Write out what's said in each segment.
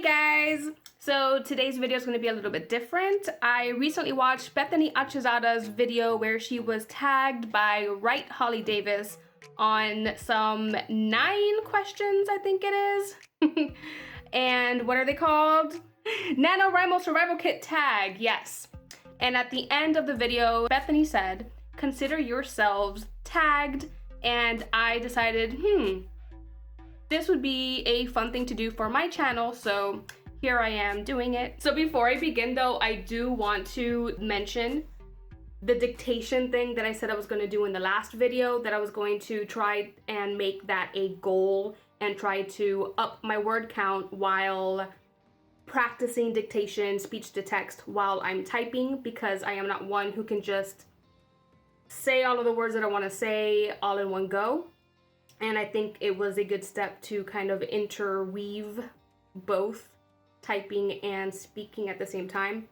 Hey guys! So today's video is going to be a little bit different. I recently watched Bethany Achezada's video where she was tagged by Wright Holly Davis on some 9 questions, I think it is. And what are they called? NaNoWriMo Survival Kit Tag, yes. And at the end of the video, Bethany said, consider yourselves tagged, and I decided, this would be a fun thing to do for my channel, so here I am doing it. So before I begin though, I do want to mention the dictation thing that I said I was going to do in the last video, that I was going to try and make that a goal and try to up my word count while practicing dictation, speech to text while I'm typing, because I am not one who can just say all of the words that I want to say all in one go. And I think it was a good step to kind of interweave both typing and speaking at the same time.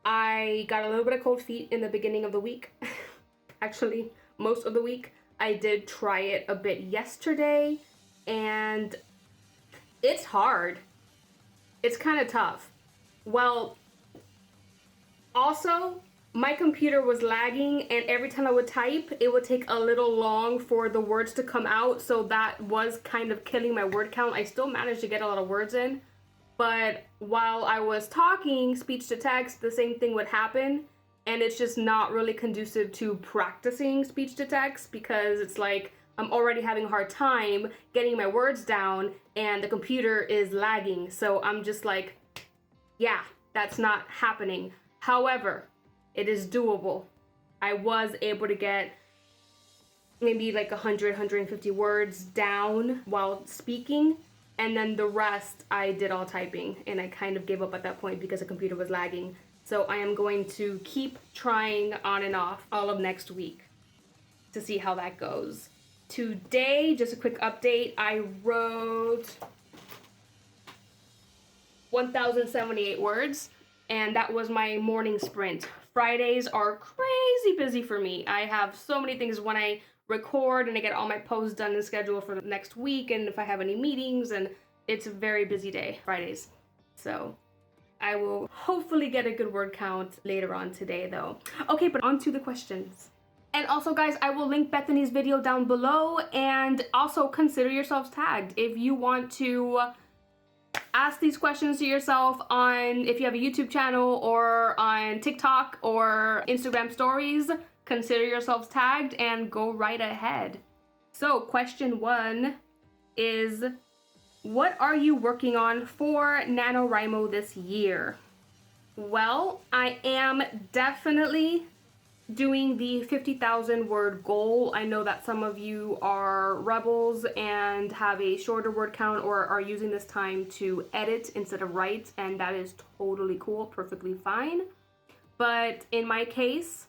I got a little bit of cold feet in the beginning of the week. Actually, most of the week. I did try it a bit yesterday, and it's hard. It's kind of tough. Well, also, my computer was lagging, and every time I would type, it would take a little long for the words to come out, so that was kind of killing my word count. I still managed to get a lot of words in, but while I was talking speech to text, the same thing would happen, and it's just not really conducive to practicing speech to text, because it's like I'm already having a hard time getting my words down, and the computer is lagging, so I'm just like, yeah, that's not happening. However, it is doable. I was able to get maybe like 100, 150 words down while speaking, and then the rest I did all typing, and I kind of gave up at that point because the computer was lagging. So I am going to keep trying on and off all of next week to see how that goes. Today, just a quick update, I wrote 1,078 words, and that was my morning sprint. Fridays are crazy busy for me. I have so many things when I record, and I get all my posts done and scheduled for the next week, and if I have any meetings, and it's a very busy day, Fridays. So I will hopefully get a good word count later on today though. Okay, but on to the questions. And also guys, I will link Bethany's video down below, and also consider yourselves tagged. If you want to ask these questions to yourself on, if you have a YouTube channel or on TikTok or Instagram stories, consider yourselves tagged and go right ahead. So question 1 is, what are you working on for NaNoWriMo this year? Well, I am definitely doing the 50,000 word goal. I know that some of you are rebels and have a shorter word count or are using this time to edit instead of write, and that is totally cool, perfectly fine. But in my case,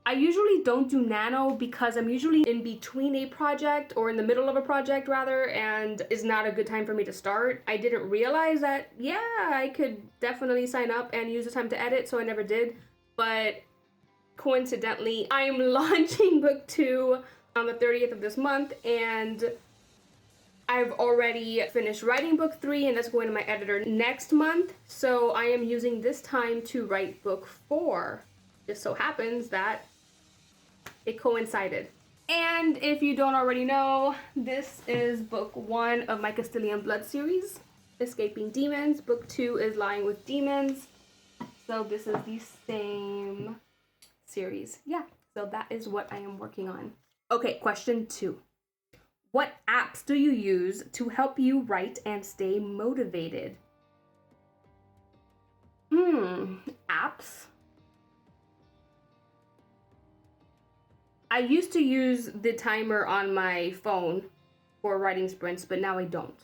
I usually don't do nano because I'm usually in between a project, or in the middle of a project rather, and it's not a good time for me to start. I didn't realize that, yeah, I could definitely sign up and use the time to edit, so I never did. But coincidentally, I'm launching book 2 on the 30th of this month, and I've already finished writing book 3, and that's going to my editor next month. So I am using this time to write book 4. Just so happens that it coincided. And if you don't already know, this is book 1 of my Castilian Blood series, Escaping Demons. Book 2 is Lying with Demons. So this is the same series. Yeah, so that is what I am working on. Okay, question 2. What apps do you use to help you write and stay motivated? Apps? I used to use the timer on my phone for writing sprints, but now I don't.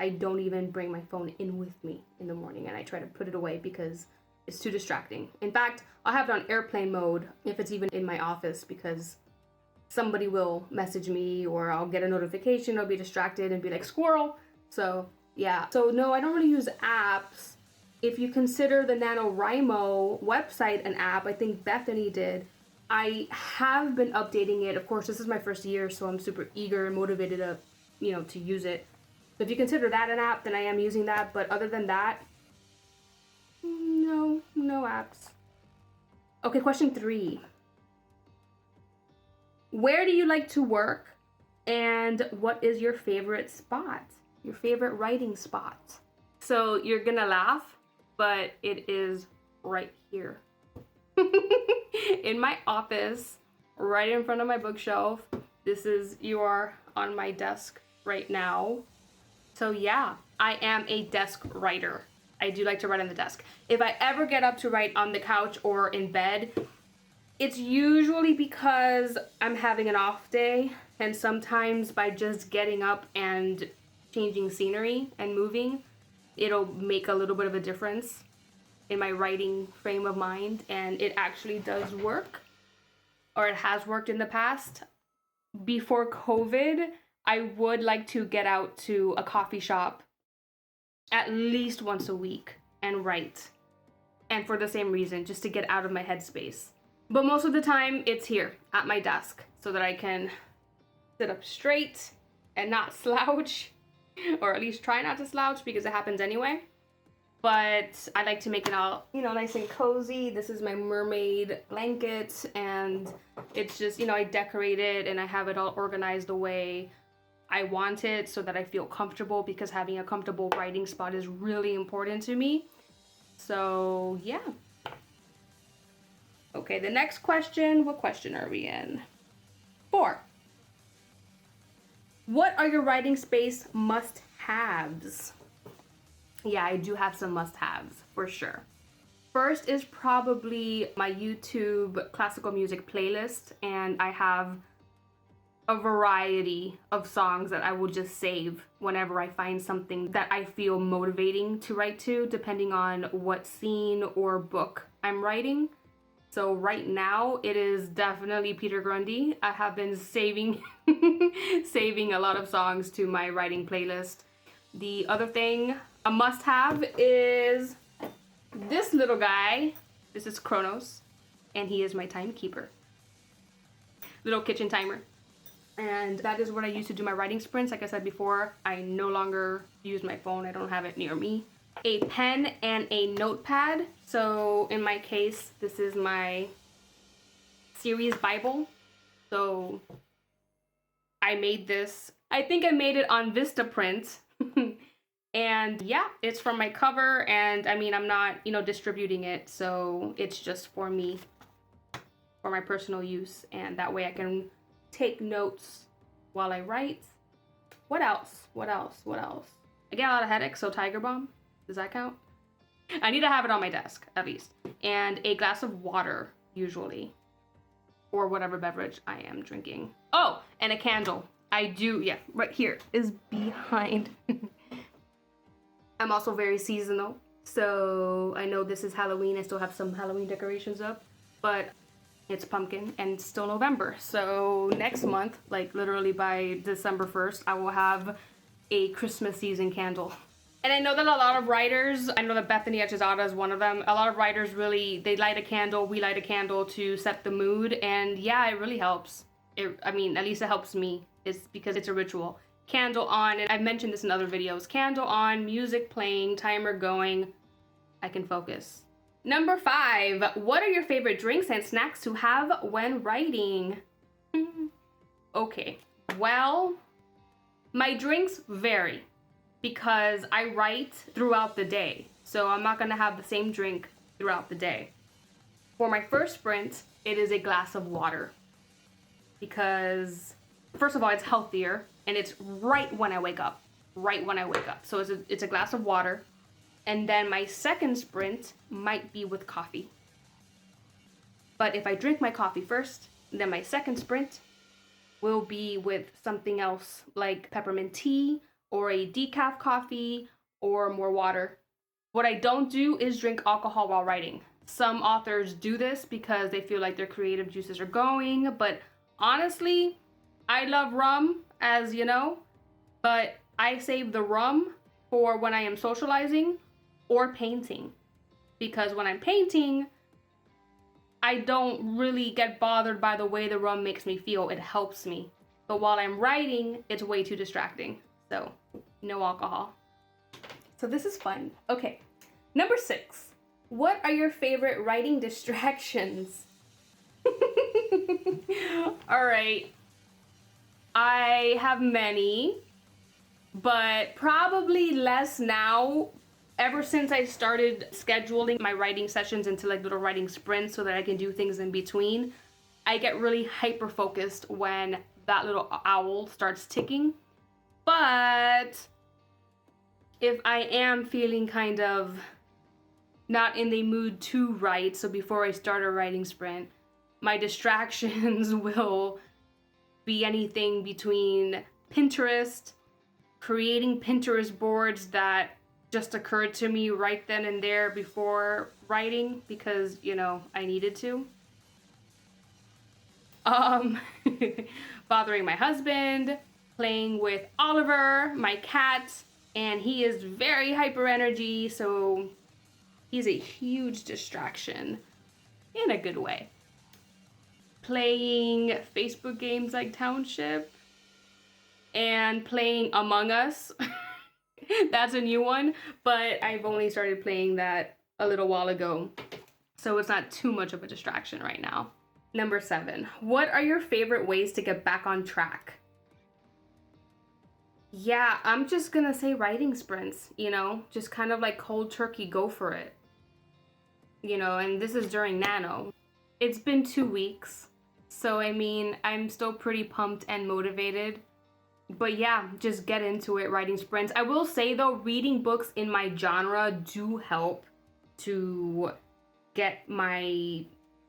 I don't even bring my phone in with me in the morning, and I try to put it away because it's too distracting. In fact, I'll have it on airplane mode if it's even in my office, because somebody will message me or I'll get a notification, I'll be distracted and be like, squirrel. So yeah, so no, I don't really use apps. If you consider the NaNoWriMo website an app, I think Bethany did. I have been updating it. Of course, this is my first year, so I'm super eager and motivated to use it. So if you consider that an app, then I am using that. But other than that, no apps. Okay, question 3. Where do you like to work? And what is your favorite spot? Your favorite writing spot? So you're gonna laugh, but it is right here. In my office, right in front of my bookshelf. You are on my desk right now. So yeah, I am a desk writer. I do like to write on the desk. If I ever get up to write on the couch or in bed, it's usually because I'm having an off day, and sometimes by just getting up and changing scenery and moving, it'll make a little bit of a difference in my writing frame of mind, and it actually does work, or it has worked in the past. Before COVID, I would like to get out to a coffee shop at least once a week and write. And for the same reason, just to get out of my headspace. But most of the time, it's here at my desk so that I can sit up straight and not slouch, or at least try not to slouch because it happens anyway. But I like to make it all, nice and cozy. This is my mermaid blanket, and it's just, I decorate it and I have it all organized the way I want it so that I feel comfortable, because having a comfortable writing spot is really important to me. So, yeah. Okay, the next question. What question are we in? 4. What are your writing space must-haves? Yeah, I do have some must-haves for sure. First is probably my YouTube classical music playlist, and I have a variety of songs that I will just save whenever I find something that I feel motivating to write to, depending on what scene or book I'm writing. So right now it is definitely Peter Grundy. I have been saving a lot of songs to my writing playlist. The other thing, a must-have, is this little guy. This is Kronos, and he is my timekeeper. Little kitchen timer. And that is what I use to do my writing sprints. Like I said before, I no longer use my phone. I don't have it near me. A pen and a notepad. So in my case, this is my series Bible. So I made this. I think I made it on Vistaprint. And yeah, it's from my cover, and I mean, I'm not, distributing it, so it's just for me, for my personal use, and that way I can take notes while I write. What else? I get a lot of headaches, so Tiger Balm, does that count? I need to have it on my desk, at least. And a glass of water, usually, or whatever beverage I am drinking. Oh, and a candle. I do, yeah, right here is behind. I'm also very seasonal, so I know this is Halloween. I still have some Halloween decorations up, but it's pumpkin and it's still November. So next month, like literally by December 1st, I will have a Christmas season candle. And I know that a lot of writers, I know that Bethany is one of them, a lot of writers really, they light a candle, we light a candle to set the mood, and yeah, it really helps. At least it helps me. It's because it's a ritual. Candle on, and I've mentioned this in other videos, candle on, music playing, timer going, I can focus. Number 5, what are your favorite drinks and snacks to have when writing? Okay, well, my drinks vary because I write throughout the day, so I'm not gonna have the same drink throughout the day. For my first sprint, it is a glass of water because, first of all, it's healthier, and it's right when I wake up. So it's a glass of water. And then my second sprint might be with coffee. But if I drink my coffee first, then my second sprint will be with something else like peppermint tea or a decaf coffee or more water. What I don't do is drink alcohol while writing. Some authors do this because they feel like their creative juices are going, but honestly, I love rum, as you know, but I save the rum for when I am socializing or painting. Because when I'm painting, I don't really get bothered by the way the rum makes me feel. It helps me. But while I'm writing, it's way too distracting. So no alcohol. So this is fun. Okay, number 6. What are your favorite writing distractions? All right. I have many, but probably less now. Ever since I started scheduling my writing sessions into like little writing sprints so that I can do things in between, I get really hyper focused when that little owl starts ticking. But if I am feeling kind of not in the mood to write, so before I start a writing sprint, my distractions will be anything between Pinterest, creating Pinterest boards that just occurred to me right then and there before writing because, you know, I needed to. Bothering my husband, playing with Oliver, my cat, and he is very hyper energy, so he's a huge distraction in a good way. Playing Facebook games like Township and playing Among Us. That's a new one, but I've only started playing that a little while ago, so it's not too much of a distraction right now. Number 7, what are your favorite ways to get back on track? Yeah, I'm just gonna say writing sprints, you know, just kind of like cold turkey, go for it. You know, and this is during Nano. It's been 2 weeks, so I mean, I'm still pretty pumped and motivated. But yeah, just get into it, writing sprints. I will say though, reading books in my genre do help to get my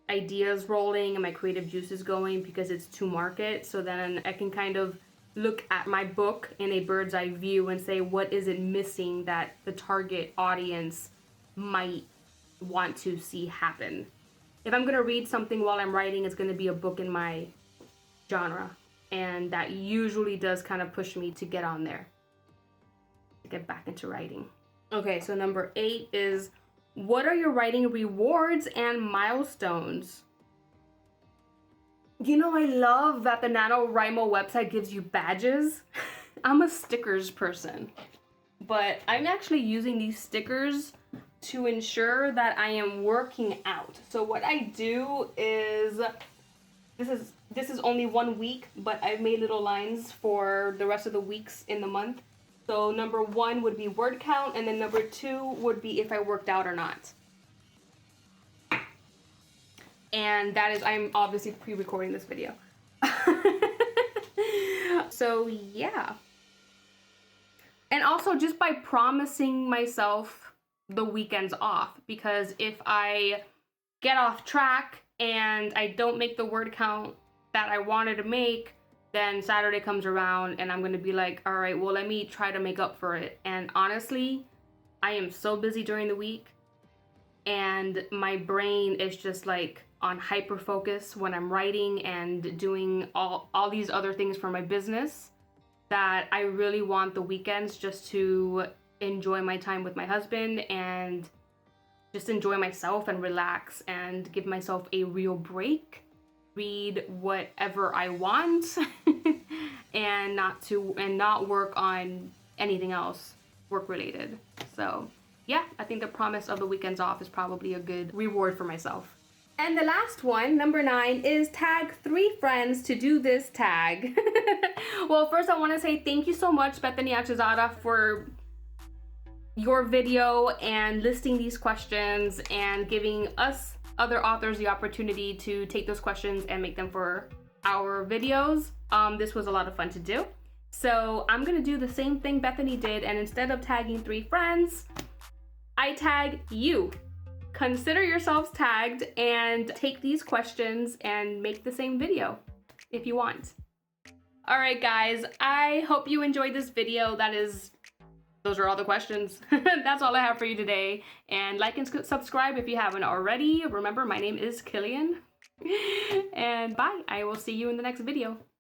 ideas rolling and my creative juices going because it's to market. So then I can kind of look at my book in a bird's eye view and say, what is it missing that the target audience might want to see happen? If I'm gonna read something while I'm writing, it's gonna be a book in my genre. And that usually does kind of push me to get on there, to get back into writing. Okay, so number 8 is, what are your writing rewards and milestones? You know, I love that the NaNoWriMo website gives you badges. I'm a stickers person, but I'm actually using these stickers to ensure that I am working out. So what I do is, this is only 1 week, but I've made little lines for the rest of the weeks in the month. So number 1 would be word count, and then number 2 would be if I worked out or not. And that is, I'm obviously pre-recording this video. So yeah. And also just by promising myself the weekends off, because if I get off track and I don't make the word count that I wanted to make, then Saturday comes around and I'm gonna be like, all right, well, let me try to make up for it. And honestly, I am so busy during the week and my brain is just like on hyper focus when I'm writing and doing all these other things for my business that I really want the weekends just to enjoy my time with my husband and just enjoy myself and relax and give myself a real break, read whatever I want and not work on anything else work related. So yeah, I think the promise of the weekends off is probably a good reward for myself. And the last one, number 9, is tag 3 friends to do this tag. Well, first I want to say thank you so much, Bethany Achezada, for your video and listing these questions and giving us other authors the opportunity to take those questions and make them for our videos. This was a lot of fun to do. So I'm gonna do the same thing Bethany did, and instead of tagging 3 friends, I tag you. Consider yourselves tagged and take these questions and make the same video if you want. All right, guys, I hope you enjoyed this video. Those are all the questions. That's all I have for you today. And like and subscribe if you haven't already. Remember, my name is Killian. And bye. I will see you in the next video.